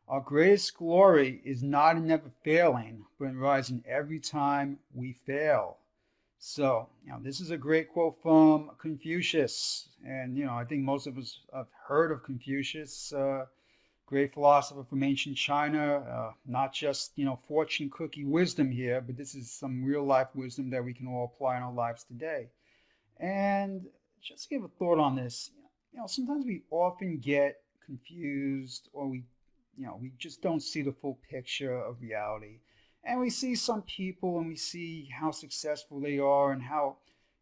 Our greatest glory is not in never failing, but in rising every time we fail. So, this is a great quote from Confucius. And, I think most of us have heard of Confucius, great philosopher from ancient China. Not just, fortune cookie wisdom here, but this is some real life wisdom that we can all apply in our lives today. And just to give a thought on this, sometimes we often get confused or we just don't see the full picture of reality. And we see some people and we see how successful they are and how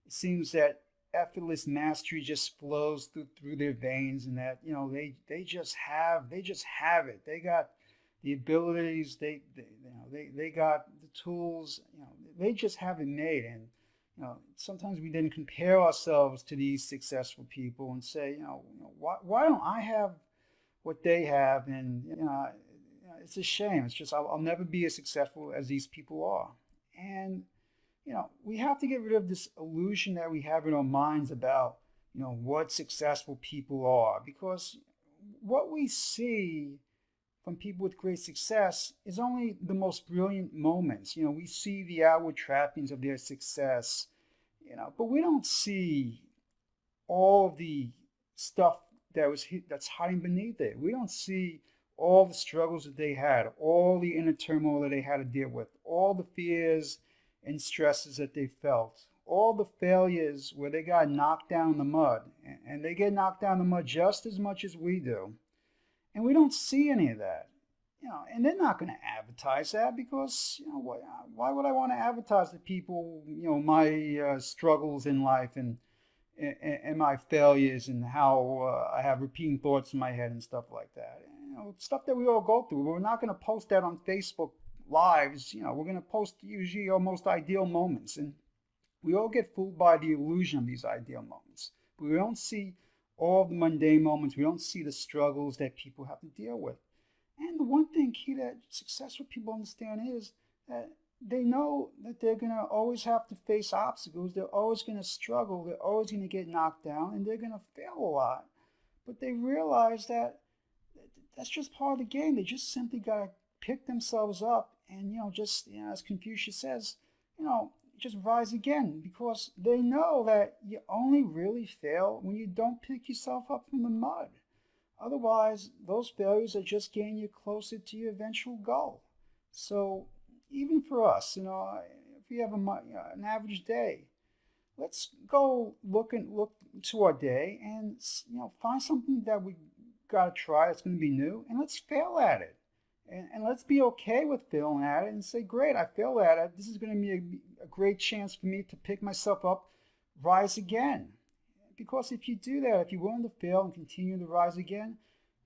it seems that effortless mastery just flows through their veins and that, they just have it. They got the abilities, they got the tools, they just have it made. And sometimes we then compare ourselves to these successful people and say, why don't I have what they have? And it's a shame. It's just I'll never be as successful as these people are. And we have to get rid of this illusion that we have in our minds about what successful people are, because what we see from people with great success is only the most brilliant moments. We see the outward trappings of their success, but we don't see all of the stuff that's hiding beneath it. We don't see all the struggles that they had, all the inner turmoil that they had to deal with, all the fears and stresses that they felt, all the failures where they got knocked down in the mud, and they get knocked down in the mud just as much as we do. And we don't see any of that. And they're not going to advertise that because, why would I want to advertise to people, my struggles in life and my failures and how I have repeating thoughts in my head and stuff like that. Stuff that we all go through. We're not going to post that on Facebook lives. We're going to post usually our most ideal moments. And we all get fooled by the illusion of these ideal moments. But we don't see all the mundane moments. We don't see the struggles that people have to deal with. And the one thing key that successful people understand is that they know that they're going to always have to face obstacles. They're always going to struggle. They're always going to get knocked down and they're going to fail a lot. But they realize that that's just part of the game. They just simply got to pick themselves up and, just, as Confucius says, just rise again, because they know that you only really fail when you don't pick yourself up from the mud. Otherwise, those failures are just getting you closer to your eventual goal. So even for us, if we have an average day, let's go look to our day and find something that we got to try that's going to be new, and let's fail at it. And let's be okay with failing at it and say, great, I failed at it. This is going to be a great chance for me to pick myself up, rise again. Because if you do that, if you're willing to fail and continue to rise again,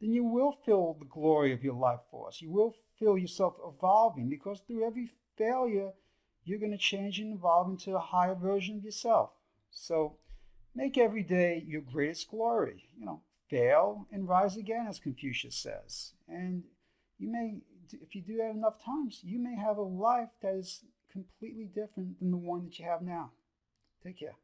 then you will feel the glory of your life force. You will feel yourself evolving, because through every failure, you're going to change and evolve into a higher version of yourself. So make every day your greatest glory. Fail and rise again, as Confucius says. And if you do that enough times, you may have a life that is completely different than the one that you have now. Take care.